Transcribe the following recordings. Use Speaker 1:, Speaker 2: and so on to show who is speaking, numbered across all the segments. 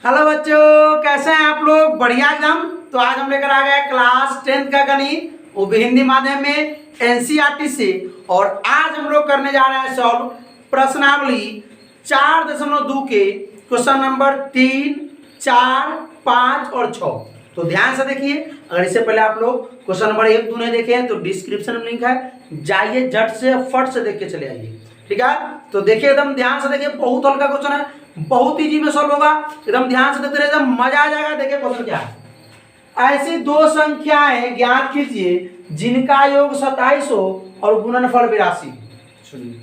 Speaker 1: Hello बच्चों, कैसे हैं आप लोग? बढ़िया एकदम। तो आज हम लेकर आ गए क्लास 10th का गणित, वो भी हिंदी माध्यम में एनसीईआरटी से। और आज हम लोग करने जा रहे हैं सॉल्व प्रश्नावली 4.2 के क्वेश्चन नंबर 3, 4, 5 और 6। तो ध्यान से देखिए। अगर इससे पहले आप लोग क्वेश्चन नंबर 1, 2 नहीं देखे हैं तो डिस्क्रिप्शन में लिंक है, जाइए झट से फट से देख के चले आइए। ठीक है, तो देखिए एकदम ध्यान से देखिए। बहुत हल्का क्वेश्चन है, बहुत इजी में सॉल्व होगा। एकदम ध्यान से देखते रहिए, एकदम मजा आ जाएगा। देखिए क्वेश्चन क्या है। ऐसी दो संख्याएं ज्ञात कीजिए जिनका योग 27 हो और गुणनफल 82। सुनिए,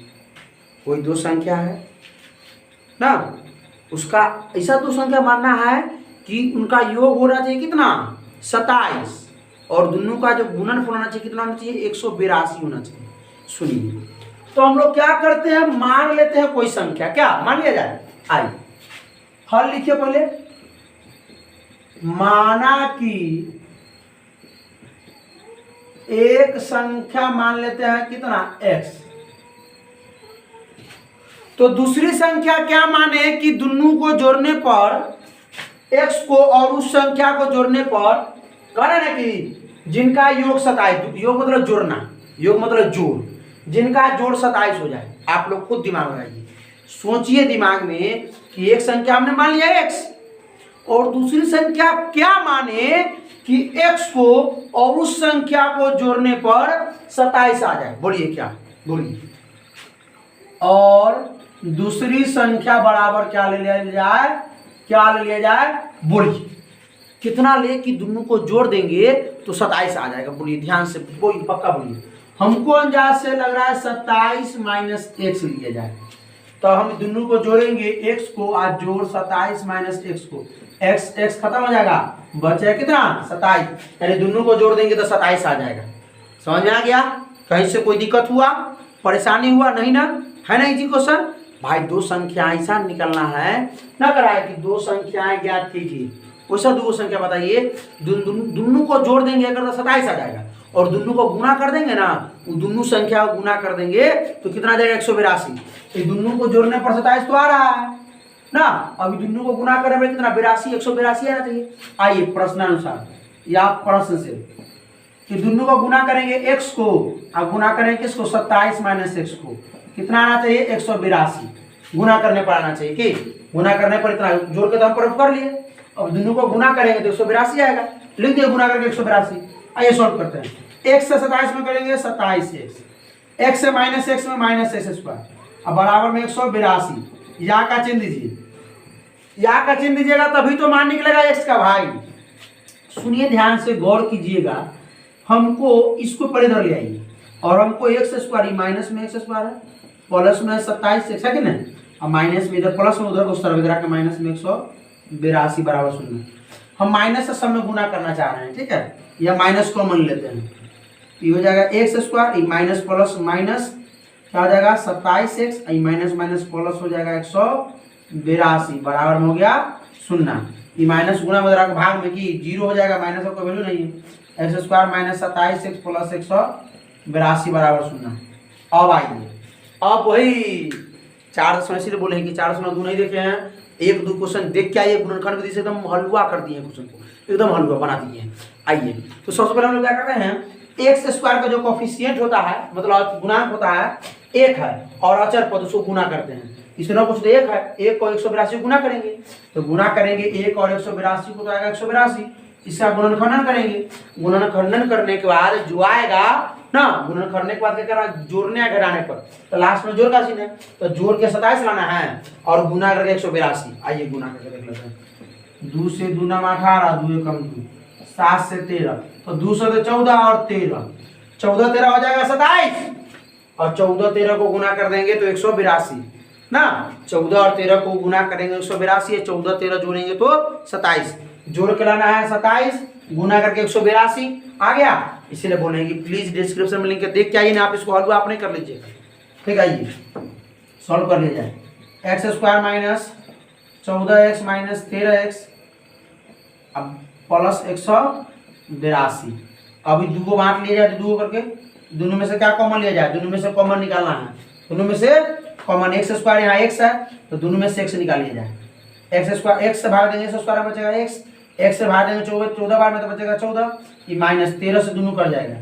Speaker 1: कोई दो संख्या है ना, उसका ऐसा दो संख्या मानना है कि उनका योग होना चाहिए कितना, 27, और दोनों का जो गुणनफल होना चाहिए कितना होना चाहिए, 182 होना चाहिए। सुनिए, तो हम लोग क्या करते हैं, मान लेते हैं कोई संख्या। क्या मान लिया जाए? आइए हल लिखिए पहले। माना कि एक संख्या मान लेते हैं कितना, x। तो दूसरी संख्या क्या माने कि दोनों को जोड़ने पर x को और उस संख्या को जोड़ने पर कह रहे ना कि जिनका योग 27, योग मतलब जोड़ना, योग मतलब जोड़, जिनका जोड़ 27 हो जाए। आप लोग खुद दिमाग लगाइए, सोचिए दिमाग में कि एक संख्या हमने मान लिया x, और दूसरी संख्या क्या माने कि x को और उस संख्या को जोड़ने पर 27 आ जाए। बोलिए क्या, बोलिए। और दूसरी संख्या बराबर क्या ले लिया जाए, क्या ले लिया जाए, बोलिए कितना ले कि दोनों को जोड़ देंगे तो 27 आ जाएगा। बोलिए ध्यान से, बोलिए पक्का बोलिए। हमको अंदाज से लग रहा है 27 माइनस x लिया जाए। तो हम दोनों को जोड़ेंगे, x को आज जोड़ 27 माइनस x को, x खत्म हो जाएगा, बचे कितना, 27। यानी दोनों को जोड़ देंगे तो 27 आ जाएगा। समझ में आ गया? कहीं से कोई दिक्कत हुआ, परेशानी हुआ? नहीं ना, है ना इजी क्वेश्चन। भाई दो संख्या ऐसा निकलना है ना, कराए कि दो संख्याएं ज्ञात कीजिए। वैसा दो संख्या बताइए, दोनों को जोड़ देंगे अगर तो 27 आ जाएगा, और दोनों को गुना कर देंगे ना, दोनों संख्या को गुना कर देंगे तो कितना आ जाएगा, 182। तो दोनों को जोड़ने पर 27 तो आ रहा है ना, अभी दोनों को गुना करने में कितना, 82, 182 आना चाहिए। आइए प्रश्नानुसार या प्रश्न से कि दोनों को गुना करेंगे x को और गुना करेंगे किसको, 27 माइनस x को, कितना आना चाहिए, 182। गुना करने पर आना चाहिए कि गुना करने पर इतना, जोड़ के तो हम प्रूफ कर लिए। अब दोनों को गुना करेंगे तो 182 आएगा, लिख दिए गुना करके 182। आइए सॉल्व करते हैं। x से 27 में करेंगे 27x, x से माइनस x में माइनस x स्क्वायर, अब बराबर में 182। या का चिन्ह दीजिए, या का चिन्ह दीजिएगा तभी तो मान निकलेगा x का। भाई सुनिए ध्यान से, गौर कीजिएगा। हमको इसको परे इधर ले आइए, और हमको x स्क्वायर, माइनस में x स्क्वायर है, प्लस में 27x है कि नहीं, अब माइनस में इधर प्लस में उधर को सर्व करा के माइनस में 182 बराबर 0। हम माइनस से सब में गुना करना चाह रहे हैं, ठीक है, या माइनस कॉमन लेते हैं। ये हो जाएगा x square, minus plus minus क्या हो जाएगा, 27x, माइनस माइनस प्लस हो जाएगा 182 बराबर में हो गया 0। ये माइनस गुना में भाग में कि 0 हो जाएगा, माइनस का वैल्यू नहीं है। X square minus 27x plus 182 बराबर 0। अब आइए, अब वही 4 इसीलिए बोले कि 4.2 नहीं देखे हैं, 1-2 क्वेश्चन देख के आइए। गुणनखंड विधि से एकदम हलवा कर दिए क्वेश्चन को, एकदम हलवा बना दिए। आइए तो सबसे पहले हम लोग क्या कर रहे हैं, एक्स स्क्वायर का जो कोफिशिएंट होता है, मतलब गुणांक होता है, 1 है, और अचर पद उसको गुना करते हैं। इसमें कुछ तो 1 है, 1 को 182 गुना करेंगे, तो गुना करेंगे 1 और 182 को तो आएगा 182। इसका गुणनखंडन करेंगे, गुणनखंडन करने के बाद जो आएगा ना, गुणन करने के बाद क्या करना, जोड़ने या घटाने पर तो लास्ट में जोड़ का चिन्ह है, तो जोड़ के 27 लाना है और गुना करके 182। आइए गुना करके देख लेते हैं। 2 से 2 9 18, 2 कम 2, 7 से 13, तो 2 से 14 और 13, 14 13 हो जाएगा 27, और 14 13 को गुना कर देंगे तो 182 ना, 14 और 13 को गुना करेंगे 182, 14 13 जोड़ेंगे तो 27, जोड़ के लाना है 27, गुना करके 182 आ गया। इसीलिए बोलेंगे प्लीज डिस्क्रिप्शन में लिंक देख के आइए ना, आप इसको हल आप नहीं कर लीजिएगा। ठीक, आइए सॉल्व कर लिया जाए। X square minus 14x minus 13x, अब प्लस 182। अभी 2 को बांट लिया जाए तो 2 करके, दोनों में से क्या कॉमन लिया जाए, दोनों में से कॉमन निकालना है, दोनों में से कॉमन। एक्स स्क्वायर यहाँ x है तो दोनों में से x निकाल लिया जाए। एक्स स्क्वायर, एक्स से भाग देंगे एक्स स्क्वायर में बचेगा एक्स, एक्स से भाग देंगे 14 बार में तो बचेगा 14, ये माइनस 13 से दोनों कट जाएगा,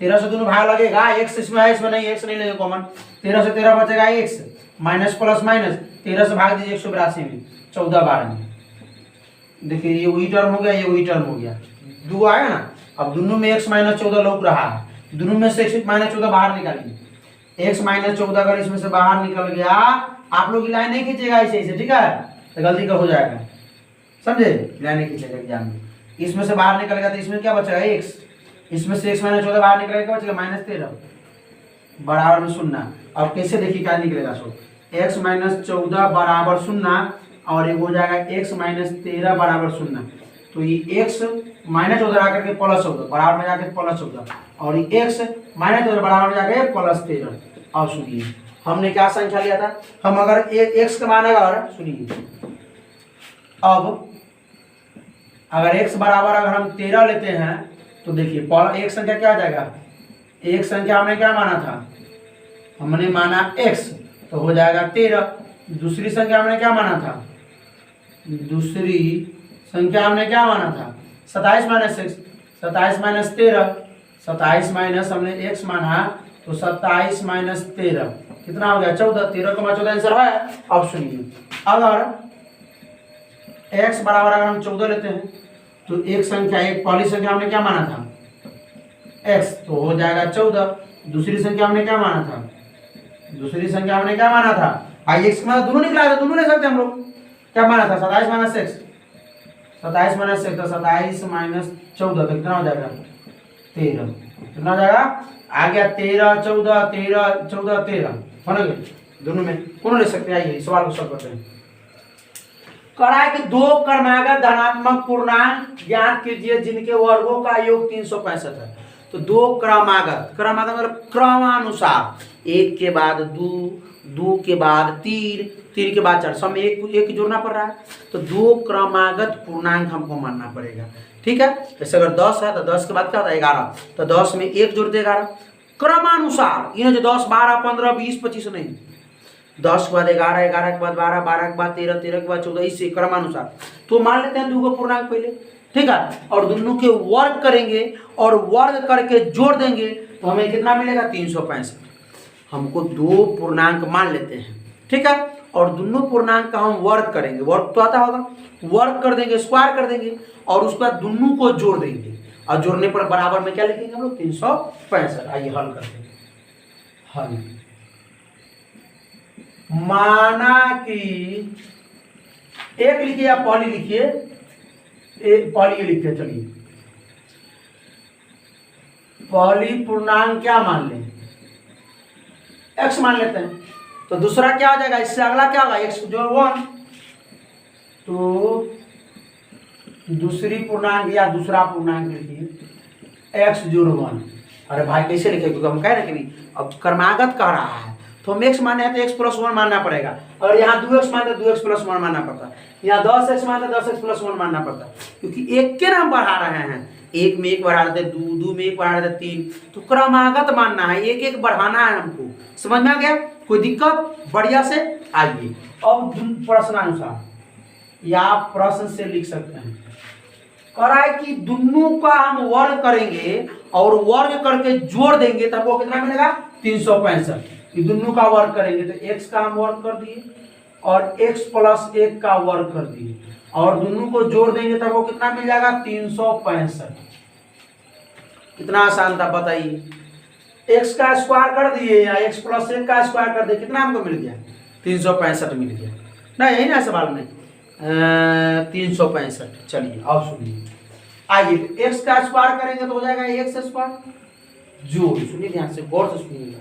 Speaker 1: 13 से दोनों भाग लगेगा, एक्स इसमें है इसमें नहीं, एक्स नहीं लेंगे कॉमन, 13 से 13 बचेगा एक्स, माइनस प्लस माइनस 13 से भाग दीजिए 182 में 14 बार में, देखिए ये वही टर्म हो गया, ये वही टर्म हो गया, दो आया ना। अब दोनों में x माइनस 14 लौट रहा है, दोनों में से x माइनस 14 बाहर निकालिए, x माइनस 14 अगर इसमें से बाहर निकल गया, आप लोग लाइन नहीं खींचेगा ऐसे ऐसे, ठीक है, तो गलती का हो जाएगा, समझे, लाइन नहीं खींचेगा एग्जाम में, इसमें से बाहर निकल गया तो इसमें क्या बचेगा x, इसमें से x माइनस 14 बाहर निकलेगा क्या बचेगा माइनस 13 बराबर में 0। अब कैसे देखिए क्या निकलेगा, सो x माइनस 14 बराबर 0 और एक हो जाएगा x माइनस 13 बराबर 0, तो ये x माइनस 14 आकर के प्लस 14 बराबर में जाके प्लस 14 और ये x माइनस 14 बराबर में जाके प्लस 13। अब सुनिए हमने क्या संख्या लिया था, हम अगर x का मान अगर सुनिए, अब अगर x बराबर अगर हम 13 लेते हैं तो देखिए एक संख्या क्या आ जाएगा, एक संख्या हमने क्या माना था, हमने माना x तो हो जाएगा 13, दूसरी संख्या हमने क्या माना था, दूसरी संख्या हमने क्या माना था 27 माइनस एक्स, 27 माइनस 13, 27 माइनस हमने x माना तो 27 माइनस 13 कितना हो गया 14, 13 का 14 आंसर है। अब सुनिए अगर x बराबर अगर हम 14 लेते हैं तो एक संख्या, एक पहली संख्या हमने क्या माना था x तो हो जाएगा 14, दूसरी संख्या हमने क्या माना था, दूसरी संख्या हमने क्या माना था आई x में दोनों निकला था, दोनों ले सकते हैं हम लोग, क्या माना था 27 माइनस एक्स, 27 माइनस एक्स तो 27 माइनस 14 तो कितना हो जाएगा 13, कितना हो जाएगा आ गया 13 14 13 14 13 हो ना, दोनों में कौन ले सकते हैं, आइए सवाल को सॉल्व करते हैं। कराए कि दो क्रमागत धनात्मक पूर्णांक ज्ञात कीजिए जिनके वर्गों का योग 365 है। तो दो क्रमागत, क्रमागत मतलब क्रमानुसार, एक के बाद दो, दो के बाद तीन, तीन के बाद चार, सब में एक जोड़ना पड़ रहा है, तो दो क्रमागत पूर्णांक हमको मानना पड़ेगा, ठीक है। जैसे अगर 10 है तो 10 के बाद क्या होता है 11, तो 10 में एक जोड़ दे 11, क्रमानुसार, ये जो 10 12 15 20 25 नहीं, 10 के बाद 11, 11 के बाद 12, 12 के बाद 13, 13 के बाद 14, इससे क्रमानुसार। तो मान लेते हैं दो पूर्णांक पहले, ठीक है, और दोनों के वर्ग करेंगे और वर्ग करके जोड़ देंगे तो हमें कितना मिलेगा 365। हमको दो पूर्णांक मान लेते हैं, ठीक है, और दोनों पूर्णांक का हम वर्ग करेंगे, वर्ग तो आता होगा, वर्ग कर देंगे, स्क्वायर कर देंगे और उसके बाद दोनों को जोड़ देंगे और जोड़ने पर बराबर में क्या लिखेंगे हम लोग 365। आइए हल करते हैं। हल माना कि एक लिखिए या पॉली लिखिए, पॉली लिखते, चलिए पॉली पूर्णांक क्या मान लें, x मान लेते हैं, तो दूसरा क्या हो जाएगा, इससे अगला क्या होगा x जोड़ 1, तो दूसरी पूर्णांक या दूसरा पूर्णांक लिखिए x जोड़ 1। अरे भाई कैसे लिखे, क्योंकि हम कह रहे हैं कि अब क्रमागत कह रहा है तो हम x माने हैं तो x प्लस 1 मानना पड़ेगा, और यहाँ 2x मानते 2x प्लस 1 मानना पड़ता है, यहाँ 10x मानते 10x प्लस 1 मानना पड़ता है, क्योंकि एक के नाम बढ़ा रहे हैं, एक में एक बढ़ा देते, दो में एक बढ़ा देते, तीन, तो क्रमागत मानना है, एक एक बढ़ाना है हमको, समझ में आ गया, कोई दिक्कत, बढ़िया से आइए। अब प्रश्नानुसार या प्रश्न से लिख सकते हैं, कराए कि दोनों का हम वर्ग करेंगे और वर्ग करके जोड़ देंगे तो हमको कितना मिलेगा 365। ये दोनों का वर्ग करेंगे तो x का हम वर्ग कर दिए और x प्लस 1 का वर्ग कर दिए और दोनों को जोड़ देंगे तब वो कितना मिल जाएगा 365। कितना आसान था बताइए, x का स्क्वायर कर दिए या x प्लस 1 का स्क्वायर कर दिए, कितना हमको मिल गया 365 मिल गया ना, यही ना सवाल में 365। चलिए अब सुनिए, आइए x का स्क्वायर करेंगे तो हो जाएगा x स्क्वायर, जोड़, सुनिए ध्यान से गौर से सुनिएगा,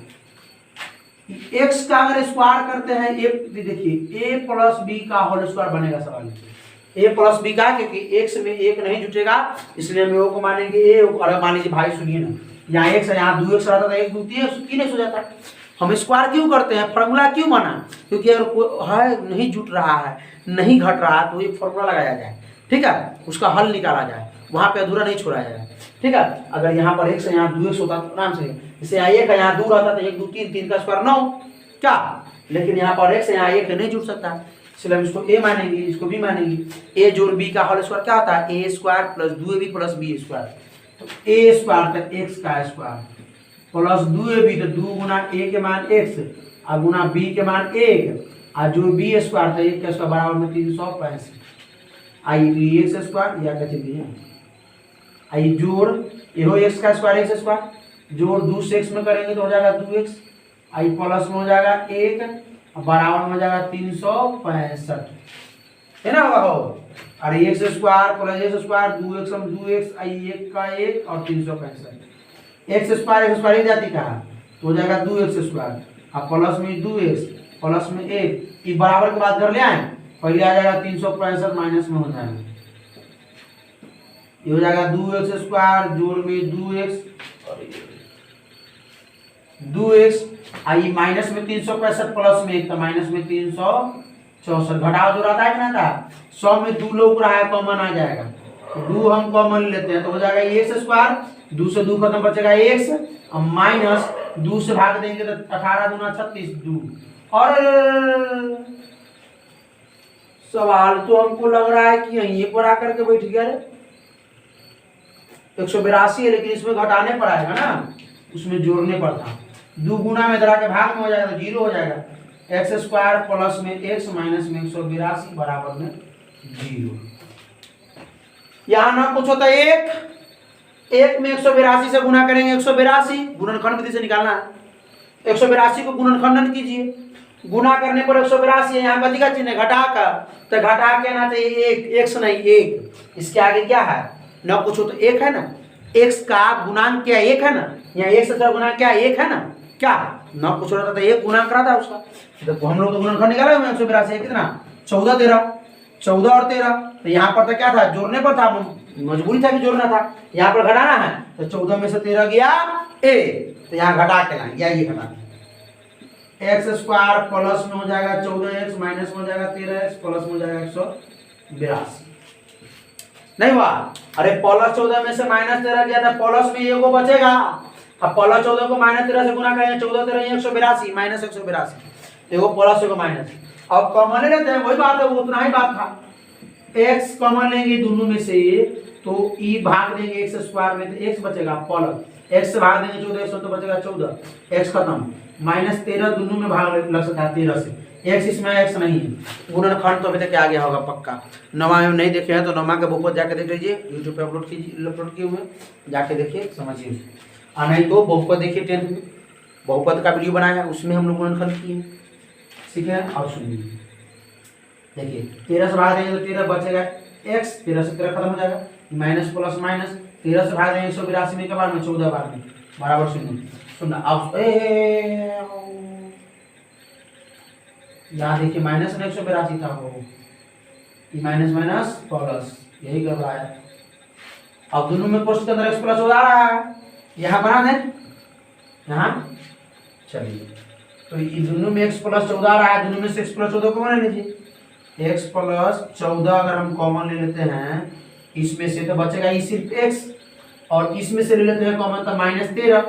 Speaker 1: x का अगर स्क्वायर करते हैं एक, देखिए a प्लस बी का होल स्क्वायर बनेगा सवाल में, a प्लस बी का, क्योंकि x में एक नहीं जुटेगा इसलिए हम को मानेंगे a, और मान लीजिए भाई सुनिए ना, यहाँ x है यहाँ 2x रहता था, 1 2 3 हो जाता, हम स्क्वायर क्यों करते हैं, फॉर्मूला क्यों माना, क्योंकि अगर है नहीं जुट रहा है, नहीं घट रहा है तो एक फॉर्मूला लगाया जाए, ठीक है, उसका हल निकाला जाए, वहां पे अधूरा नहीं छोड़ा जाए, ठीक है। अगर यहाँ पर x है यहाँ 2x होता तो आराम से, जैसे यहाँ 1 है यहाँ 2 रहता तो 1 2 3 3 का स्क्वायर 9 क्या, लेकिन यहाँ पर x है यहाँ 1 नहीं जुट सकता, इसलिए हम इसको ए मानेंगे, इसको बी मानेंगे। ए जोड़ बी का होल स्क्वायर क्या होता है? A square plus 2ab plus B square. तो ए स्क्वायर तक एक्स का स्क्वायर प्लस 2ab, तो 2 गुना ए के मान x और गुना बी के मान 1 और जो बी स्क्वायर था 1 का स्क्वायर बराबर में 365। आई एक्स स्क्वायर या कहते हैं आई जोड़ ये एक्स का स्क्वायर एक्स स्क्वायर जोड़ 2 से x में करेंगे तो हो जाएगा 2x, आई प्लस में हो जाएगा 1 और बराबर में हो जाएगा 365, है ना? हो और x square plus x square 2x हम 2x आई 1 का 1 और 365। एक्स स्क्वायर जाती कहा तो हो जाएगा 2x स्क्वायर और प्लस में 2x प्लस में 1 ये बराबर के बाद कर ले आए, पहले आ जाएगा 365 माइनस में हो जाएगा, ये हो जाएगा 2x स्क्वायर जोड़ में 2x आई माइनस में 365 प्लस में 1 तो माइनस में 364। घटाओ जो रहता है कि ना था 100 में 2 लोग रहा है कॉमन आ जाएगा, तो 2 हम कॉमन लेते हैं तो हो जाएगा एक्स स्क्वायर, 2 से 2 खत्म बचेगा x और माइनस 2 से भाग देंगे तो 18 दूना 36 2। और सवाल तो हमको लग रहा है कि यहीं पर आकर के बैठ गया रे। 182 है लेकिन इसमें घटाने पर आएगा ना, उसमें जोड़ने पर था। 2 गुना में धरा के भाग में हो जाएगा तो 0 हो जाएगा। एक्स स्क्वायर प्लस में x माइनस में 182 बराबर में 0। यहाँ ना कुछ होता है 1 में 182 से गुना करेंगे 182 गुणनखंड विधि से निकालना है। 182 को गुणनखंडन कीजिए, गुना करने पर 182 यहाँ गति का चिन्ह घटा का, तो घटा के ना चाहिए 1 x नहीं 1, इसके आगे क्या है ना कुछ हो तो 1 है ना, x का गुणांक क्या 1 है ना, यहाँ 1 से गुना क्या 1 है ना, क्या ना कुछ होता था 1 गुणांक रहा था उसका, तो हम लोग तो गुणनखंड निकाले हुए 182 कितना 14 और 13, तो यहाँ पर तो क्या था जोड़ने पर था, मजबूरी था कि जोड़ना था, यहाँ पर घटाना है तो 14 में से 13 गया a, तो यहाँ घटा के लाएंगे, ये घटा एक्स स्क्वायर प्लस में हो जाएगा 14x माइनस में हो जाएगा 13x प्लस में हो जाएगा 182। नहीं हुआ? अरे प्लस 14 में से माइनस 13 गया था, प्लस में ये को बचेगा, अब प्लस 14 को माइनस 13 से गुना करेंगे 14 13 182 माइनस 182, एगो प्लस एगो माइनस। अब कॉमन लेते हैं वही बात है, वो उतना ही बात था। x कॉमन लेंगे दोनों में से तो e भाग देंगे x स्क्वायर में तो x बचेगा प्लस x से भाग देंगे 14 तो बचेगा 14, x खत्म माइनस 13 दोनों में भाग लग सकता है 13 से, x इसमें x नहीं है। गुणनखंड तो अभी तक आ गया होगा पक्का, नवा में नहीं देखे हैं तो नवा के बहुपद जाके देख लीजिए, यूट्यूब पे अपलोड किए हुए जाके देखिए समझिए, और नहीं तो बहुपद देखिए 10th में बहुपद का वीडियो बनाया है उसमें हम लोग गुणनखंड किए सीखे और सुनिए। देखिए 13 से भाग देंगे तो 13 बचेगा x, 13 से 13 खत्म हो जाएगा, माइनस प्लस माइनस 13 से भाग देंगे 182 में के बाद में 14 बार में बराबर सुनना। अब यहाँ देखिए माइनस में 182 था वो, माइनस माइनस प्लस यही कर रहा है। अब दोनों में कोष्ठ के अंदर x प्लस हो जा रहा है, यहाँ बना दें यहाँ, चलिए तो ये दोनों में x प्लस 14 रहा है, दोनों में से x प्लस 14 को बना लीजिए, x प्लस 14 अगर हम कॉमन ले लेते हैं इसमें से तो बचेगा ये सिर्फ x, और इसमें से ले लेते हैं कॉमन तो माइनस 13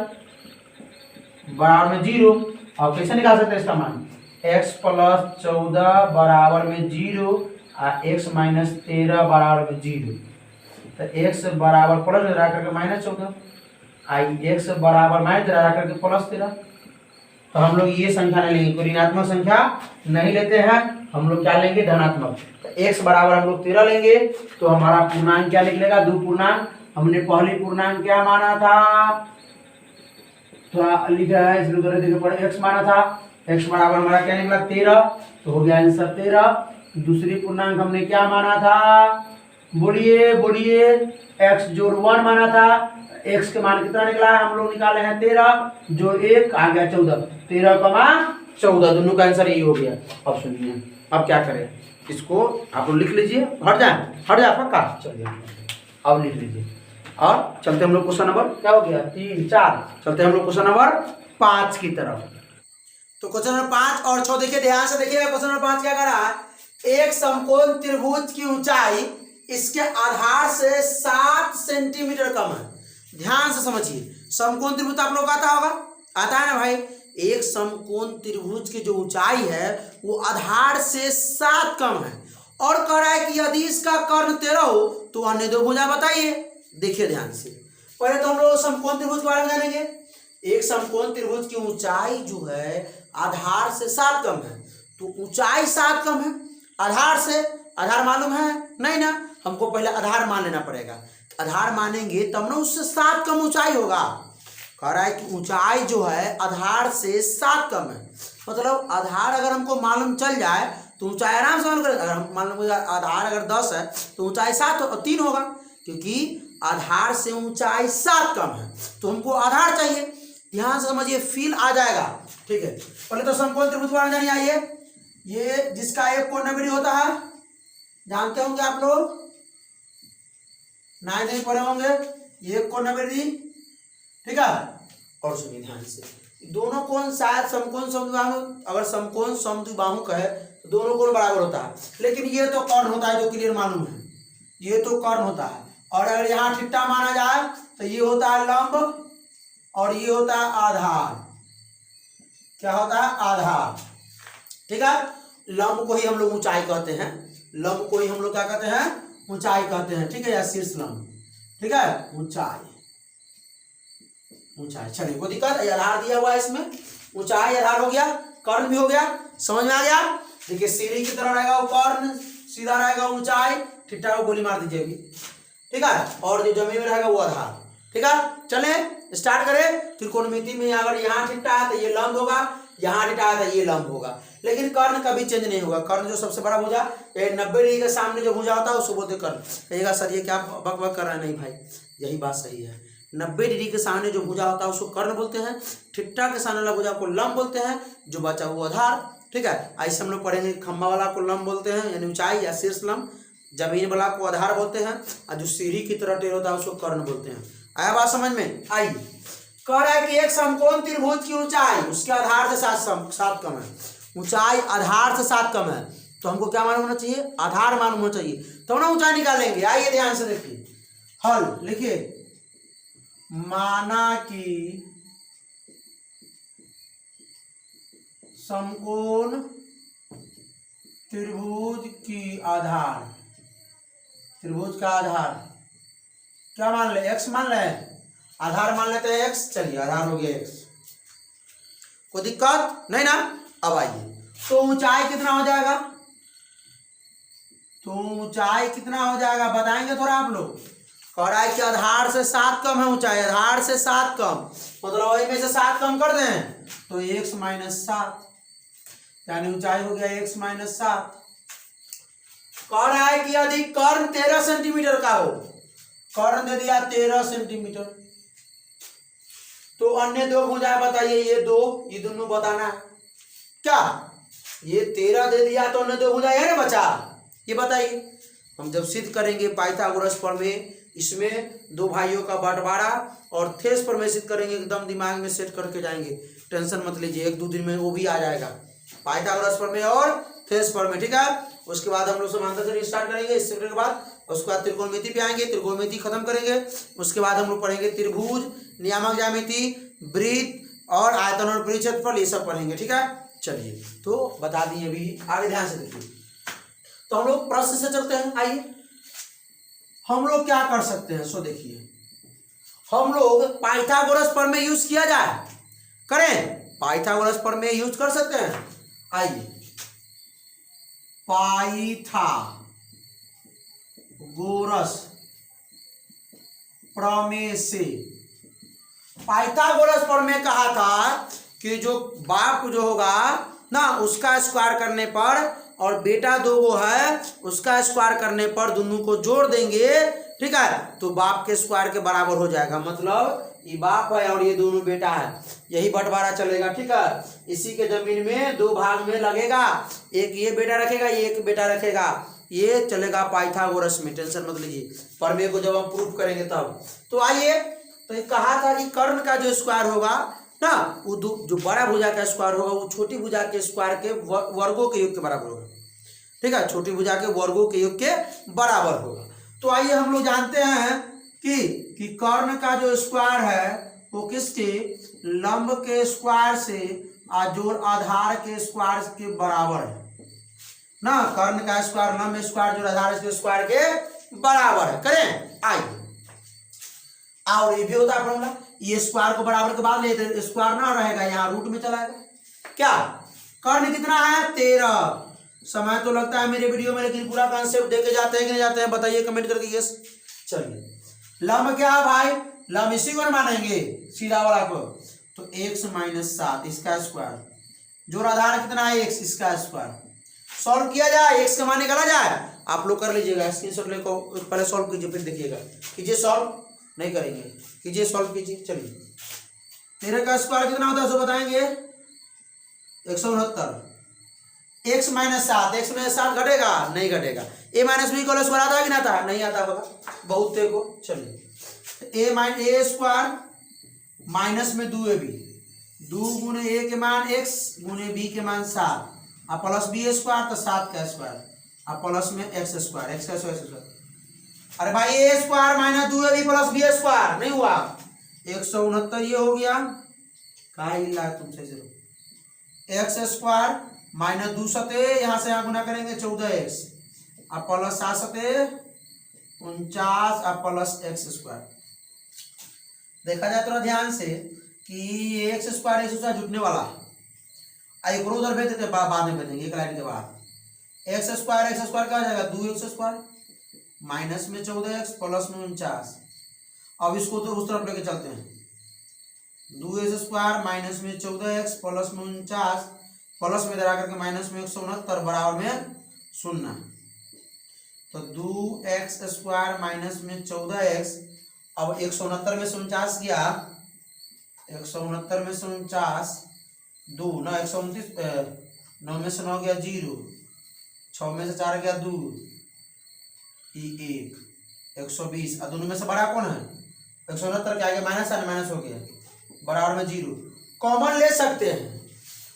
Speaker 1: बराबर में 0। और कैसे निकाल सकते हैं इसका मान, x प्लस 14 बराबर में 0 और x माइनस 13 बराबर में 0, तो x बराबर प्लस रहा करके माइनस 14 आई x बराबर माइनस रहा करके प्लस 13। तो हम लोग ये संख्या नहीं लेंगे, कोई ऋणात्मक संख्या नहीं लेते हैं, हम लोग क्या लेंगे धनात्मक। तो x बराबर हम लोग 13 लेंगे तो हमारा पूर्णांक क्या निकलेगा, 2 पूर्णांक। हमने पहली पूर्णांक क्या माना था, थोड़ा लिखा है इसलिए देखिए पढ़े, x माना था, x बराबर हमारा क्या निकला 13, तो हो गया आंसर 13। दूसरी पूर्णांक हमने क्या माना था, बोलिए x जोड़ 1 माना था, x के मान कितना निकला है, हम लोग निकाले हैं 13 जो 1 आ गया 14, 13,14 दोनों का आंसर यही हो गया। अब सुनिए अब क्या करें, इसको आप लोग लिख लीजिए, हट जाए पक्का, चलिए अब लिख लीजिए और चलते हम लोग क्वेश्चन नंबर क्या हो गया 3 4, चलते हम लोग क्वेश्चन नंबर 5 की तरफ। तो क्वेश्चन नंबर 5 और 6 देखिए, ध्यान से देखिएगा। क्वेश्चन नंबर 5 क्या कर रहा है, एक समकोण त्रिभुज की ऊंचाई इसके आधार से 7 सेंटीमीटर कम है। ध्यान से समझिए, समकोण त्रिभुज आप लोग आता है ना भाई, एक समकोण त्रिभुज की जो ऊंचाई है वो आधार से 7 कम है, और कह रहा है कि यदि इसका कर्ण 13 हो तो अन्य दो भुजा बताइए। देखिए ध्यान से, पहले तो हम लोग समकोण त्रिभुज के बारे में जानेंगे। एक समकोण त्रिभुज की ऊंचाई जो है आधार से 7 कम है, तो ऊंचाई 7 कम है, आधार से, आधार मालूम है नहीं ना, हमको पहले आधार मान लेना पड़ेगा। आधार मानेंगे तब ना उससे 7 कम ऊंचाई होगा। कह रहा है कि ऊंचाई जो है आधार से 7 कम है, मतलब आधार अगर हमको मालूम चल जाए तो ऊंचाई आराम से मालूम करें। अगर हम मान लो आधार अगर 10 है तो ऊंचाई 7 और 3 होगा, क्योंकि आधार से ऊंचाई 7 कम है, तो हमको आधार चाहिए। ध्यान से समझिए, फील आ जाएगा। ठीक है, पहले तो समकोण त्रिभुज के बारे में जानिए। आइए, ये जिसका एक कोण 90 होता है, जानते होंगे आप लोग, 9 पढ़े होंगे, ये एक कोण 90। ठीक है, और सुनिए ध्यान से, दोनों कोण शायद समकोण समद्विबाहु, अगर समकोण समद्विबाहु कहे तो दोनों कोण बराबर होता है, लेकिन ये तो कर्ण होता है जो क्लियर मालूम है, ये तो कर्ण होता है। और अगर यहाँ थीटा माना जाए तो ये होता है लंब और ये होता है आधार। क्या होता है? आधार। ठीक है, लंब को ही हम लोग ऊंचाई कहते हैं, लंब को ही हम लोग क्या कहते हैं? ऊंचाई कहते हैं। ठीक है, या शीर्ष लंब। ठीक है, ऊंचाई, ऊंचाई। चलिए, कोई दिक्कत? आधार दिया हुआ है इसमें, ऊंचाई आधार हो गया, कर्ण भी हो गया, समझ में आ गया? देखिए सीढ़ी की तरह रहेगा वो कर्ण, सीधा रहेगा ऊंचाई, थीटा को गोली मार दीजिए अभी। ठीक है, और जो जमीन में रहेगा वो आधार। ठीक है, चले स्टार्ट करें। त्रिकोणमिति में अगर यहाँ थीटा है तो ये लंब होगा, यहाँ थीटा है तो ये लंब होगा, लेकिन कर्ण कभी चेंज नहीं होगा। कर्ण जो सबसे बड़ा भुजा, 90 डिग्री के सामने जो भुजा होता है उसको बोलते कर्ण। कहिएगा सर ये क्या बक बक कर रहा है? नहीं भाई, यही बात सही है। 90 डिग्री के सामने जो भुजा होता है उसको कर्ण बोलते हैं, थीटा के सामने वाला भुजा को लंब बोलते हैं, जो बचा वो आधार। ठीक है, ऐसे हम लोग पढ़ेंगे, खंभा वाला को लंब बोलते हैं यानी ऊंचाई या शीर्ष लंब, जमीन वाला को आधार बोलते हैं, और जो सीढ़ी की तरह टेढ़ होता है उसको कर्ण बोलते हैं। आया बात समझ में? आई। कह रहा है कि एक समकोण त्रिभुज की ऊंचाई उसके आधार से 7 कम है, ऊंचाई आधार से 7 कम है, तो हमको क्या मालूम होना चाहिए? आधार मालूम होना चाहिए, तो ना ऊंचाई निकालेंगे। आइए ध्यान से देखिए, हल लिखिए, माना कि समकोण त्रिभुज की आधार, त्रिभुज का आधार क्या मान ले? x मान ले, आधार मान लेते हैं x। चलिए, आधार हो गया x, कोई दिक्कत नहीं ना? अब आइए, तो ऊंचाई कितना हो जाएगा? तो ऊंचाई कितना हो जाएगा बताएंगे थोड़ा आप लोग। कह रहा है कि आधार से 7 कम है ऊंचाई, आधार से 7 कम, मतलब वही में से 7 कम कर दें तो x - 7, यानी ऊंचाई हो गया x - 7। कह रहा है कि यदि कर्ण 13 सेंटीमीटर का हो, कर्ण दे दिया 13 सेंटीमीटर, तो अन्य दो भुजाएं बताइए, ये दो, ये दोनों बताना है क्या? ये 13 दे दिया तो अन्य दो भुजाएं है ना बचा, ये बताइए। हम जब सिद्ध करेंगे पाइथागोरस प्रमेय, इसमें दो भाइयों का बंटवारा और थेस प्रमेय सिद्ध करेंगे, एकदम दिमाग में सेट करके जाएंगे, टेंशन मत लीजिए, 1-2 दिन में वो भी आ जाएगा, पाइथागोरस प्रमेय और थेस प्रमेय। ठीक है, उसके बाद हम लोग समांतर से स्टार्ट करेंगे, इस चैप्टर के बाद उसके बाद त्रिकोणमिति पे आएंगे, त्रिकोणमिति खत्म करेंगे, उसके बाद हम लोग पढ़ेंगे त्रिभुज, नियामक ज्यामिति, वृत्त और आयतन और परिक्षेत्रफल, ये सब पढ़ेंगे। ठीक है, चलिए तो बता दिए, अभी आगे ध्यान से देखिए। तो हम लोग प्रश्न से चलते हैं। आइए, हम लोग क्या कर सकते हैं, सो देखिए, हम लोग पाइथागोरस प्रमेय यूज किया जाए, करें, पाइथागोरस प्रमेय यूज कर सकते हैं। आइए, पाइथागोरस प्रमेय से, पाइथागोरस प्रमेय कहा था कि जो बाप जो होगा ना उसका स्क्वायर करने पर, और बेटा दो वो है उसका स्क्वायर करने पर, दोनों को जोड़ देंगे, ठीक है, तो बाप के स्क्वायर के बराबर हो जाएगा। मतलब ये बाप है और ये दोनों बेटा है, यही बंटवारा चलेगा। ठीक है, इसी के जमीन में 2 भाग में लगेगा, एक ये बेटा रखेगा, ये एक बेटा रखेगा, ये चलेगा पाइथागोरस में, टेंशन मत लीजिए, प्रमेय को जब हम प्रूफ करेंगे तब। तो आइए, तो कहा था कि कर्ण का जो स्क्वायर होगा ना, वो जो बड़ा भुजा का स्क्वायर होगा वो छोटी भुजा के स्क्वायर के वर्गों के योग के बराबर होगा। ठीक है, छोटी भुजा के वर्गों के योग के बराबर होगा। तो आइए हम लोग जानते हैं कि कर्ण का जो स्क्वायर है वो किसके लंब के स्क्वायर से जोड़ आधार के स्क्वायर के बराबर है ना। कर्ण का स्क्वायर लंब स्क्वायर जोड़ आधार के स्क्वायर के बराबर है। करें आइए, और ये भी होता है फॉर्मूला, ये स्क्वायर को बराबर के बाद लेते स्क्वायर ना रहेगा, यहाँ रूट में चलाएगा। क्या कर्ण कितना है 13। समय तो लगता है मेरे वीडियो में, लेकिन पूरा कॉन्सेप्ट देखे जाते हैं कि नहीं जाते हैं बताइए कमेंट करके यस। चलिए लंब क्या है भाई, लंब इसी को मानेंगे सीधा वाला को, तो x माइनस 7 इसका स्क्वायर जोड़ आधार कितना है x इसका स्क्वायर। सॉल्व किया जाए, x का मान निकाला जाए, आप लोग कर लीजिएगा, स्क्रीनशॉट लेको पहले सॉल्व कीजिए फिर देखिएगा। कीजिए सॉल्व, नहीं करेंगे कीजिए सॉल्व कीजिए। चलिए 13 का स्क्वायर कितना होता है सो बताएंगे 169। x माइनस 7, x माइनस 7 घटेगा नहीं घटेगा। a माइनस बी का स्क्वायर आता है कि नहीं आता, नहीं आता होगा बहुत को। चलिए a स्क्वायर माइनस में 2ab, 2 गुने a के मान x गुने b के मान 7 और प्लस b स्क्वायर तो 7 का स्क्वायर और प्लस में x स्क्वायर, x का स्क्वायर। अरे भाई a square minus 2ab plus b square नहीं हुआ 169, ये हो गया कहा हिला तुमसे जरूर। x स्क्वायर माइनस 2 सते यहाँ से यहाँ गुना करेंगे 14x और प्लस 7 सते 49 और प्लस x स्क्वायर। देखा जाए थोड़ा ध्यान से कि x स्क्वायर एक दूसरा जुटने वाला है, एक उधर भेज देते बाद में भेजेंगे एक लाइन के बाद। x स्क्वायर क्या हो जाएगा 2x स्क्वायर माइनस में 14x प्लस में 49। अब इसको तो उस तरफ लेके चलते हैं, 2x स्क्वायर माइनस में 14x प्लस में 49 प्लस में इधर करके माइनस में 169 बराबर में 0। तो 2x स्क्वायर माइनस में 14x, अब 169 में से 49 गया, 169 में से 49 2 9 129, 9 में से 9 गया 0, 6 में से 4 गया 2 1 120 और दोनों में से बड़ा कौन है 169 के आगे माइनस है, माइनस हो गया बराबर में 0। कॉमन ले सकते हैं,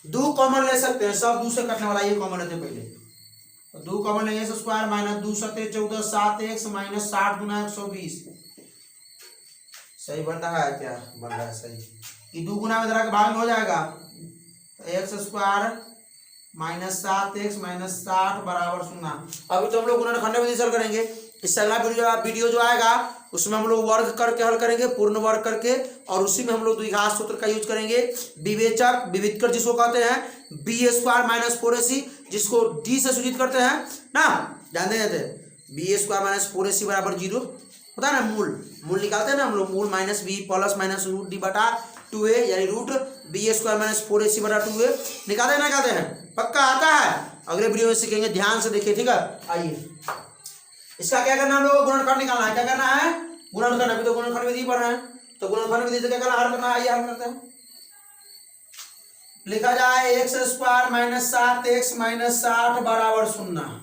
Speaker 1: 2 कॉमन ले सकते हैं, सब 2 से कटने वाला ये कॉमन लेते पहले, तो 2 कॉमन लेंगे स्क्वायर माइनस 2 सते 14 7x माइनस 60 गुना 120। सही बन रहा है क्या, बन रहा है सही। ये 2 गुना में के भाग में हो जाएगा, तो x square minus 7x minus 60 बराबर 0। अभी तो हम लोग गुणनखंड विधि से करेंगे, इससे अगला वीडियो जो आएगा उसमें हम लोग वर्ग करके हल करेंगे, पूर्ण वर्ग करके, और उसी में हम लोग द्विघात सूत्र का यूज करेंगे। विवेचक विविधकर जिसको कहते हैं, बी स्क्वायर माइनस 4ac जिसको डी से सूचित करते हैं ना, जानते हैं बी स्क्वायर माइनस 4ac बराबर 0 होता है ना। मूल निकालते हैं ना हम लोग, मूल minus B plus minus root D बटा 2a यानी root B square minus 4ac बटा 2a निकालते हैं, पक्का आता है। अगले वीडियो में सीखेंगे, ध्यान से देखिए ठीक है। आइए इसका क्या करना है, हम लोग गुणनखंड निकालना है। क्या करना है गुणनखंड, अभी तो गुणनखंड विधि पढ़ रहे हैं, तो गुणनखंड विधि से क्या करना हल करना है, आइए हल करते हैं। लिखा जाए x square minus 7x minus 60 बराबर 0।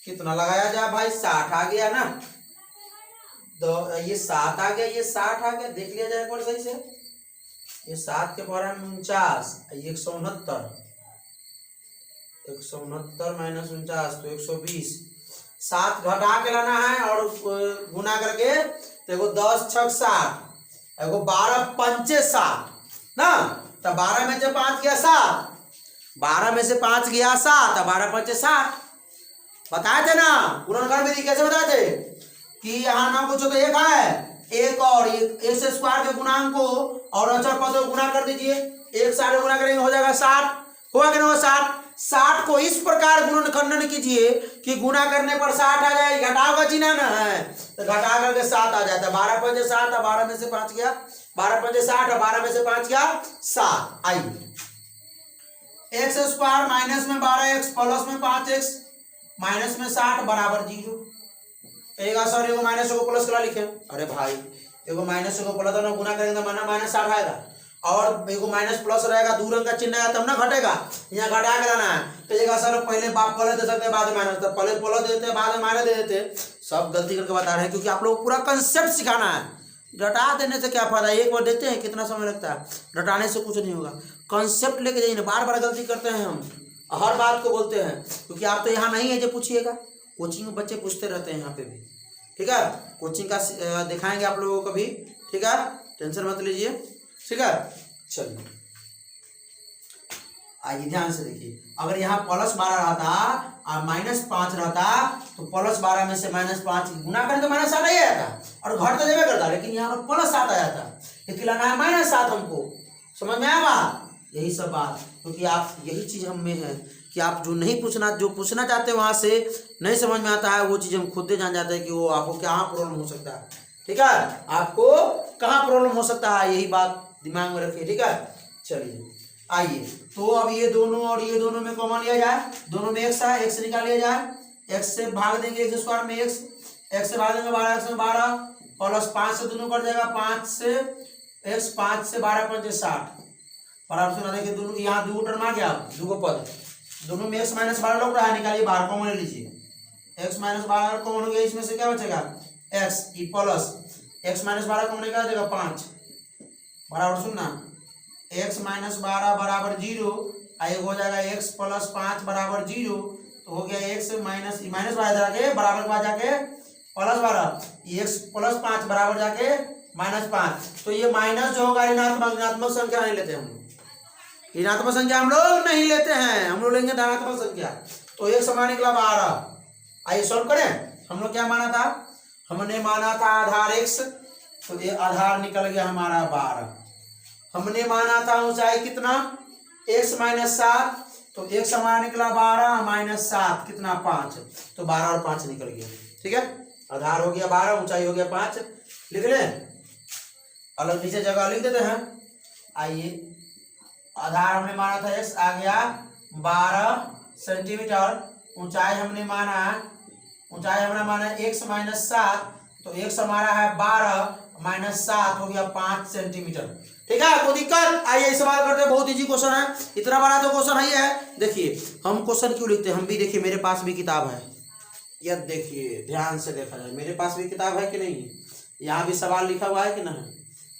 Speaker 1: कितना लगाया जाए भाई, 60 आ गया ना, तो ये 7 आ गया, ये 60 आ गया, देख लिया जाए एक बार सही से। ये 7 के पावर में 49, 169 माइनस 49 तो 120। 7 घटा के लाना है और गुना करके, तो एगो 10 छक 60, एगो 12 पंचे 60 ना, तो 12 में से 5 गया 7, 12 में से 5 गया 7 और 12 पंचे 60। बताए थे ना गुणनखंड विधि कैसे बताए थे कि यहाँ ना कुछ तो एक है, एक और एक से स्क्वायर के गुणांक को और अचर पद को गुना कर दीजिए, एक 60 गुना करेंगे हो जाएगा 60, हुआ कि नहीं हुआ 60। 60 को इस प्रकार गुणनखंडन कीजिए कि गुना करने पर 60 आ जाए, घटाव का चिन्ह ना है तो घटा करके 7 आ जाता है। 12 पंजे 60 और 12 में से 5 गया, 12 पंजे 60 और 12 में से 5 गया 7। आइए एक्स स्क्वायर माइनस में 12x प्लस में 5x माइनस में 60 बराबर 0। सॉरी एगो माइनस एगो प्लस करा लिखे, अरे भाई एगो माइनस एगो प्लस ना गुना करेंगे तो माइनस 60 आएगा, और एगो माइनस प्लस रहेगा, 2 रंग का चिन्ह आएगा तब ना घटेगा, यहाँ घटा के लाना है। तो ये सर पहले प्लस दे सकते हैं बाद में माइनस, तो पहले प्लस दे देते हैं बाद में माइनस दे देते, सब गलती करके बता रहे हैं, क्योंकि आप लोग पूरा कंसेप्ट सिखाना है। रटा देने से क्या फायदा, एक बार देते हैं कितना समय लगता है, रटाने से कुछ नहीं होगा। कंसेप्ट लेके जाइए, बार बार गलती करते हैं हम, हर बात को बोलते हैं, क्योंकि आप तो यहाँ नहीं है जो पूछिएगा, कोचिंग में बच्चे पूछते रहते हैं यहाँ पे भी, ठीक है। कोचिंग का दिखाएंगे आप लोगों को भी, ठीक है। टेंशन मत लीजिए, ठीक है। चलिए आइए ध्यान से देखिए, अगर यहाँ +12 रहता और -5 रहता तो +12 में से -5 गुना करें तो -7 ही आया था और घर तो देवे करता, लेकिन यहाँ पर +7 आया था, लेकिन लाना है -7 हमको। समझ में आया बात? यही सब बात, क्योंकि आप यही चीज हम में है कि आप जो नहीं पूछना, जो पूछना चाहते हैं वहां से नहीं समझ में आता है, वो चीज हम खुद ही जान जाते हैं कि वो आपको कहाँ प्रॉब्लम हो सकता है, ठीक है। आपको कहाँ प्रॉब्लम हो सकता है, यही बात दिमाग में रखिए, ठीक है। चलिए आइए, तो अब ये दोनों और ये दोनों में कॉमन लिया जाए, दोनों में x है, x निकाल लिया जाए, x से भाग देंगे x² में x से भाग देंगे 12, x में 12 +5 से दोनों कट जाएगा, 5 से x, 5 से 12 5 60 बराबर सुना देखिए, दोनों यहाँ दो टर्म आ गया, दो पद, दोनों में x -12 लग रहा है, निकालिए बाहर कॉमन ले लीजिए, x -12 कॉमन हो गया, इसमें से क्या बचेगा x प्लस x -12 कॉमन क्या बचेगा 5 बराबर सुनना x -12 बराबर 0, एक हो जाएगा x + 5 बराबर 0, तो हो गया x माइनस जाके बराबर के बाद जाके +12, x + 5 बराबर जाके -5, तो ये माइनस जो होगा ऋणात्मक संख्या नहीं लेते हम लोग, ऋणात्मक संख्या हम लोग नहीं लेते हैं, हम लोग लेंगे धनात्मक संख्या, तो एक समान निकला 12। आइए सॉल्व करें, हम लोग क्या माना था, हमने माना था आधार x, तो ये आधार निकल गया हमारा 12, हमने माना था ऊंचाई कितना x - 7, तो x हमारा निकला 12 - 7 कितना 5, तो 12 और 5 निकल गया, ठीक है। आधार हो गया 12, ऊंचाई हो गया 5, लिख लें, अलग नीचे जगह लिख देते हैं। आइए आधार हमने माना था x आ गया 12 सेंटीमीटर, ऊंचाई हमने माना x - 7, तो x हमारा है 12 - 7 हो गया 5 सेंटीमीटर, ठीक है। कोई दिक्कत? आइए इस सवाल करते हैं, बहुत इजी क्वेश्चन है, इतना बड़ा तो क्वेश्चन ही है। देखिए हम क्वेश्चन क्यों लिखते हैं, हम भी देखिए मेरे पास भी किताब है, यह देखिए ध्यान से देखा जाए, मेरे पास भी किताब है कि नहीं, यहाँ भी सवाल लिखा हुआ है कि नहीं,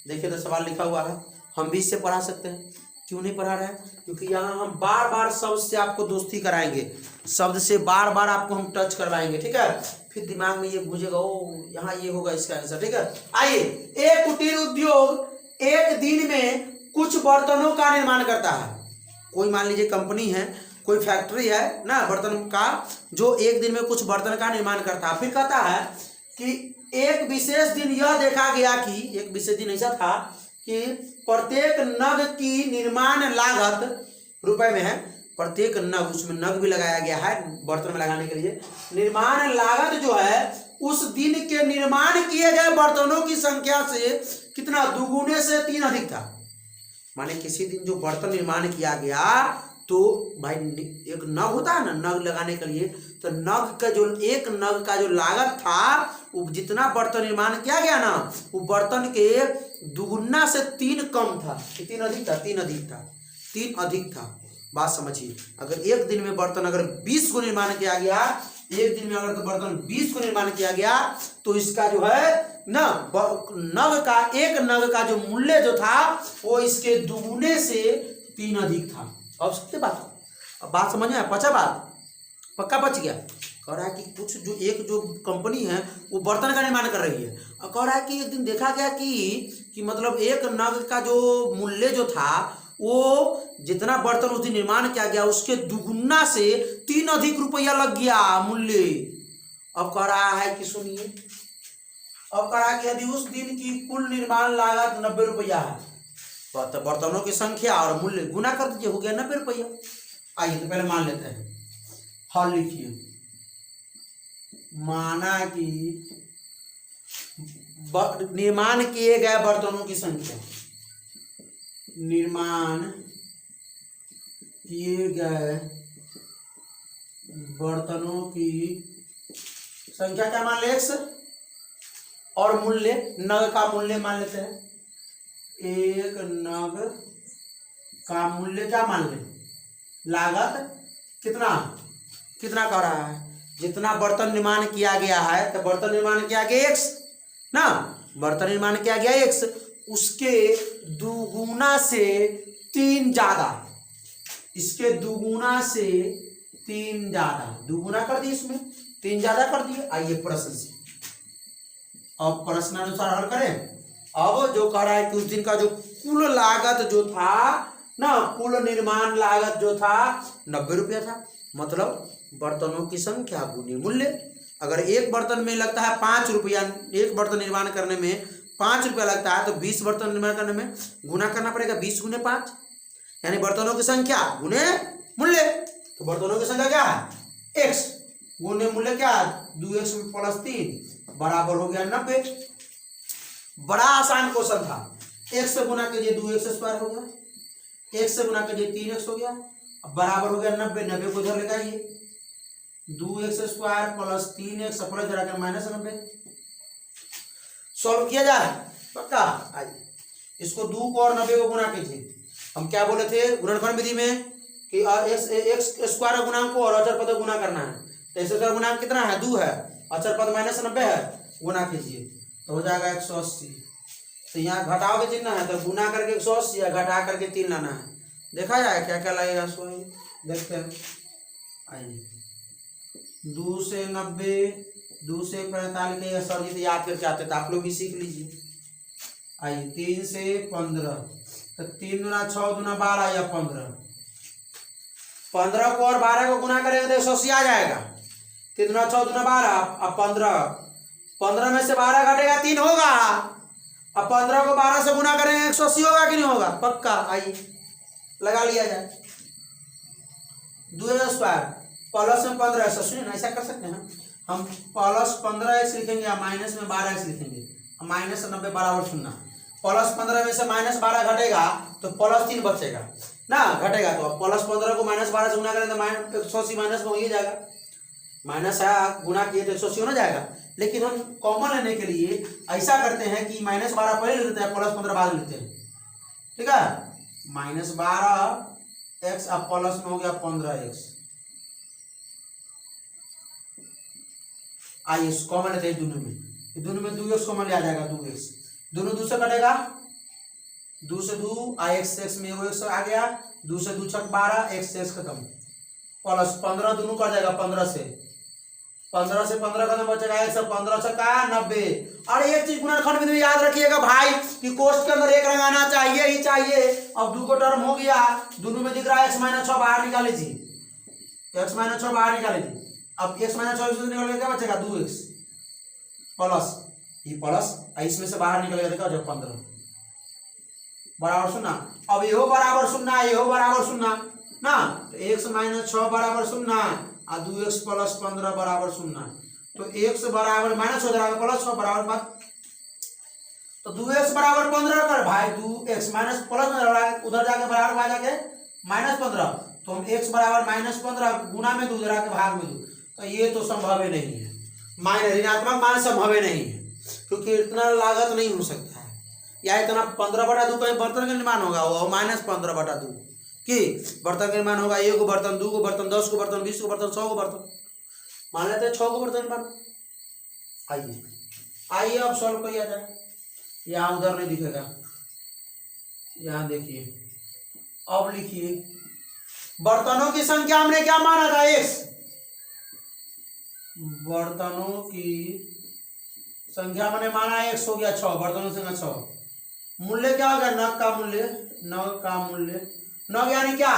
Speaker 1: देखिए तो सवाल लिखा हुआ है, हम भी इससे पढ़ा सकते हैं, क्यों नहीं पढ़ा रहे हैं, क्योंकि यहाँ हम बार बार शब्द से आपको दोस्ती कराएंगे, शब्द से बार बार आपको हम टच करवाएंगे, ठीक है, फिर दिमाग में ये गूंजेगा, ओ यहाँ ये होगा इसका आंसर, ठीक है। आइए, एक कुटीर उद्योग एक दिन में कुछ बर्तनों का निर्माण करता है, कोई मान लीजिए कंपनी है, कोई फैक्ट्री है ना बर्तन का, जो एक दिन में कुछ बर्तन का निर्माण करता है, फिर कहता है कि एक विशेष दिन यह देखा गया कि, एक विशेष दिन ऐसा था कि प्रत्येक नग की निर्माण लागत रुपए में है, प्रत्येक नग, उसमें नग भी लगाया गया है बर्तन में लगाने के लिए, निर्माण लागत जो है उस दिन के निर्माण किए गए बर्तनों की संख्या से कितना, दुगुने से 3 अधिक था। माने किसी दिन जो बर्तन निर्माण किया गया, तो भाई एक नग होता है ना, नग लगाने के लिए, तो नग का जो एक नग का जो लागत था, वो जितना बर्तन निर्माण किया गया ना, वो बर्तन के दुगुना से 3 कम था, 3 अधिक था, 3 अधिक था, 3 अधिक था। बात समझिए, अगर एक दिन में बर्तन अगर 20 को निर्माण किया गया, एक दिन में अगर तो बर्तन 20 को निर्माण किया गया, तो इसका जो है ना नग का, एक नग का जो मूल्य जो था वो इसके दुगुने से 3 अधिक था। अब सकते बात, अब बात समझ में आया, पचा बात पक्का बच गया। कह रहा है कि कुछ जो कंपनी है वो बर्तन का निर्माण कर रही है, और कह रहा है कि एक दिन देखा गया कि मतलब एक नग का जो मूल्य जो था, वो जितना बर्तन उस दिन निर्माण किया गया उसके दुगुना से 3 अधिक रुपया लग गया मूल्य। अब कह रहा है कि सुनिए, अब कह रहा है कि यदि उस दिन की कुल निर्माण लागत 90 रुपया है, तो बर्तनों की संख्या और मूल्य गुना कर दीजिए, हो गया 90 रुपया। आइए तो पहले मान लेते हैं, हल लिखिए, माना कि निर्माण किए गए बर्तनों की संख्या, निर्माण किए गए बर्तनों की संख्या क्या मान ले, x, और मूल्य नग का मूल्य मान लेते हैं, एक नग का मूल्य क्या मान ले, लागत कितना कितना कह रहा है, जितना बर्तन निर्माण किया गया है, तो बर्तन निर्माण किया गया x ना, बर्तन निर्माण किया गया x, उसके दुगुना से 3 ज्यादा, इसके दुगुना से 3 ज्यादा, दुगुना कर दिए, इसमें 3 ज्यादा कर दिए। आइए प्रश्न से, अब प्रश्नानुसार हल करें, अब जो कह रहा है कि उस दिन का जो कुल लागत जो था ना, कुल निर्माण लागत जो था 90 रुपया था। मतलब बर्तनों की संख्या गुने मूल्य। अगर एक बर्तन में लगता है 5 रुपया, एक बर्तन निर्माण करने में 5 रुपया लगता है, तो 20 बर्तन निर्माण करने में गुना करना पड़ेगा 20 गुने 5, यानी बर्तनों की संख्या गुने मूल्य। तो बर्तनों की संख्या क्या है x गुने मूल्य क्या है 2x प्लस 3 बराबर हो गया 90। बड़ा आसान क्वेश्चन था। x से गुना कीजिए 2x स्क्वायर हो गया, x से गुना कीजिए 3x हो गया, बराबर हो गया 90। 90 को इधर लेकर आइए, 2x स्क्वायर प्लस 3x अपने इधर आकर माइनस 90। सॉल्व किया जाए पक्का। आइए इसको 2 को और 90 को गुना कीजिए। हम क्या बोले थे गुणनखंड विधि में कि एक्स स्क्वायर गुणांक को और अचर पद गुना करना है। तो एक्स स्क्वायर गुणांक कितना है 2 है, अचर पद माइनस 90 है, गुना कीजिए तो हो जाएगा 180। तो यहाँ घटाव के चिन्ह है तो गुना करके 180 या घटा करके 3 लाना है। देखा जाए क्या क्या लगेगा इसको, देखते हैं। आइए 2 से 90, 2 से 45 के सर जी तो याद करके आते तो आप लोग भी सीख लीजिए। आइए 3 से 15, तो 3 दूना 6 दूना 12 या 15। 15 को और 12 को गुना करेंगे तो 180 आ जाएगा। 3 दूना 6 दूना 12, अब 15 में से 12 घटेगा 3 होगा। अब 15 को 12 से गुना करेंगे 180 होगा कि नहीं होगा पक्का। आइए लगा लिया जाए। 2 स्क्वायर प्लस में 15 ऐसा सुनिए ना, ऐसा कर सकते हैं हम प्लस 15x लिखेंगे या माइनस में 12x लिखेंगे। माइनस 90 बराबर 0। प्लस 15 में से माइनस 12 घटेगा तो प्लस 3 बचेगा ना, घटेगा तो प्लस 15 को माइनस 12 से गुना करें तो 180 माइनस में हो ही जाएगा। माइनस है गुना किए तो 180 हो जाएगा। लेकिन हम कॉमन लेने के लिए ऐसा करते हैं कि माइनस 12 पहले लेते हैं, प्लस 15 बाद लेते हैं। ठीक है, माइनस 12x अब प्लस में हो गया 15x। आइए कॉमन लेते हैं दोनों में 2x कॉमन ले आ जाएगा 2x। दोनों 2 से कटेगा, 2 से 2 x x में वो x आ गया, 2 से 2 छक 12 x x खत्म, प्लस 15 दोनों कट जाएगा 15 से 15 खत्म बचेगा 115 छक्का 90। और एक चीज गुणनखंड विधि में याद रखिएगा भाई कि कोष्ठ के अंदर एक रंग आना चाहिए ही चाहिए। अब 2 को टर्म हो गया, दोनों में दिख रहा है x - 6 बाहर निकाल लीजिए, x - 6 बाहर निकाल लीजिए। अब x - 6 से निकल के क्या बचेगा 2x प्लस ये प्लस इसमें से बाहर निकलेगा देखा जब 15 बराबर 0। अब यो बराबर 0, यो बराबर 0 ना, तो x - 6 बराबर 0 और 2x प्लस 15 बराबर 0। तो x बराबर माइनस हो जाएगा प्लस 6 बराबर 5। तो 2x बराबर 15 कर भाई, 2x माइनस प्लस में उधर जाके बराबर आ जाके -15। तो हम x बराबर -15 गुना में 2 उधर आके भाग में 2। तो ये तो संभव ही नहीं है, माइनस ऋणात्मक मान संभव ही नहीं है, क्योंकि इतना लागत नहीं हो सकता है। या इतना 15/2 कहीं बर्तन का निर्माण होगा वो -15/2 कि बर्तन का निर्माण होगा, 1 को बर्तन, 2 को बर्तन, 10 को बर्तन, 20 को बर्तन, 100 को बर्तन, मान लेते हैं 6 को बर्तन निर्माण। आइए अब सॉल्व किया जाए। यहाँ उधर नहीं दिखेगा, यहाँ देखिए। अब लिखिए बर्तनों की संख्या हमने क्या माना था x, बर्तनों की संख्या मैंने माना x हो गया 6, बर्तनों की संख्या 6। मूल्य क्या हो गया नग का मूल्य, नग यानी क्या,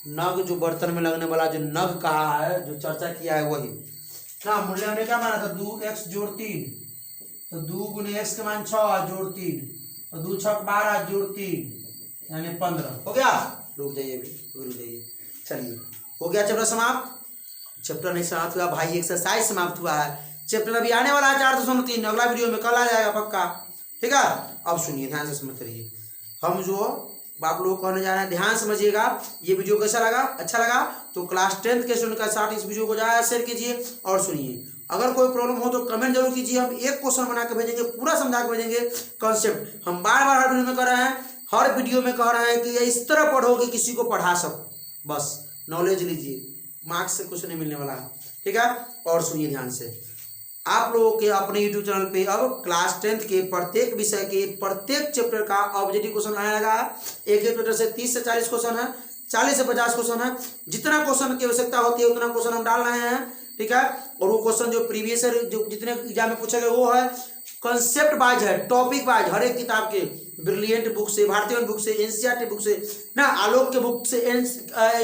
Speaker 1: नग जो बर्तन में लगने वाला जो नग कहा है, जो चर्चा किया है वही ना। मूल्य हमने क्या माना था 2x जोड़ 3, तो 2 गुने x के मान 6 जोड़ 3, तो 2 छक 12 जोड़ 3 यानी 15 हो गया। रुक जाइए रुक जाइए, चलिए हो गया चैप्टर समाप्त। चैप्टर नहीं समाप्त हुआ भाई, एक्सरसाइज समाप्त हुआ है। चैप्टर अभी आने वाला है 4.3, अगला वीडियो में कल आ जाएगा पक्का। ठीक है, अब सुनिए ध्यान से समझ करिए। हम जो आप लोग कहने जा रहे हैं ध्यान समझिएगा। ये वीडियो कैसा लगा, अच्छा लगा तो क्लास 10th के स्टूडेंट के साथ इस वीडियो को ज़्यादा शेयर कीजिए और सुनिए। अगर कोई प्रॉब्लम हो तो कमेंट जरूर कीजिए, हम एक क्वेश्चन बना के भेजेंगे, पूरा समझा के भेजेंगे कंसेप्ट। हम बार बार हर वीडियो में कर रहे हैं, हर वीडियो में कह रहे हैं कि इस तरह पढ़ो कि किसी को पढ़ा सको, बस नॉलेज लीजिए, मार्क्स से कुछ नहीं मिलने वाला है। ठीक है, और सुनिए ध्यान से। आप लोगों के अपने YouTube चैनल पे अब क्लास 10th के प्रत्येक विषय के प्रत्येक चैप्टर का ऑब्जेक्टिव क्वेश्चन आने लगा है। एक चैप्टर से 30 से 40 क्वेश्चन है, 40 से 50 क्वेश्चन है। जितना क्वेश्चन की आवश्यकता होती है उतना क्वेश्चन हम डाल रहे हैं। ठीक है, और वो क्वेश्चन जो प्रीवियस जो जितने एग्जाम में पूछे गए वो है, कंसेप्ट वाइज है, टॉपिक वाइज, हर एक किताब के ब्रिलियंट बुक से, भारतीय बुक से, एनसीईआरटी बुक से ना, आलोक के बुक से,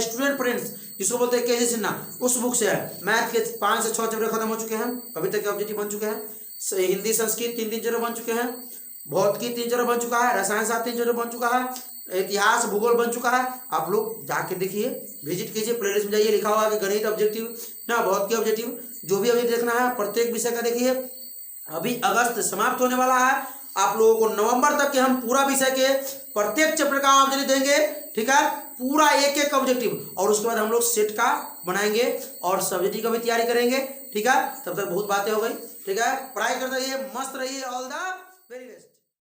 Speaker 1: स्टूडेंट फ्रेंड्स जिसको बोलते हैं केसी सिन्हा, उस बुक से है। मैथ के 5 से 6 चैप्टर खत्म हो चुके हैं, अभी तक के ऑब्जेक्टिव बन चुके हैं। हिंदी संस्कृत 3 चैप्टर बन चुके हैं, भौतिकी 3 चैप्टर बन चुका है, रसायन शास्त्र 3 चैप्टर बन चुका है, इतिहास भूगोल बन चुका है। आप लोग जाके देखिए, विजिट कीजिए, प्लेलिस्ट में जाइए, लिखा हुआ है गणित ऑब्जेक्टिव ना, भौतिकी ऑब्जेक्टिव, जो भी अभी देखना है प्रत्येक विषय का देखिए। अभी अगस्त समाप्त होने वाला है, आप लोगों को नवंबर तक के हम पूरा विषय के प्रत्येक चैप्टर का ऑब्जेक्टिव देंगे, ठीक है, पूरा एक एक ऑब्जेक्टिव, और उसके बाद हम लोग सेट का बनाएंगे और सब्जेक्टिव का भी तैयारी करेंगे, ठीक है। तब तक बहुत बातें हो गई, ठीक है। पढ़ाई करते रहिए, मस्त रहिए, ऑल द वेरी बेस्ट।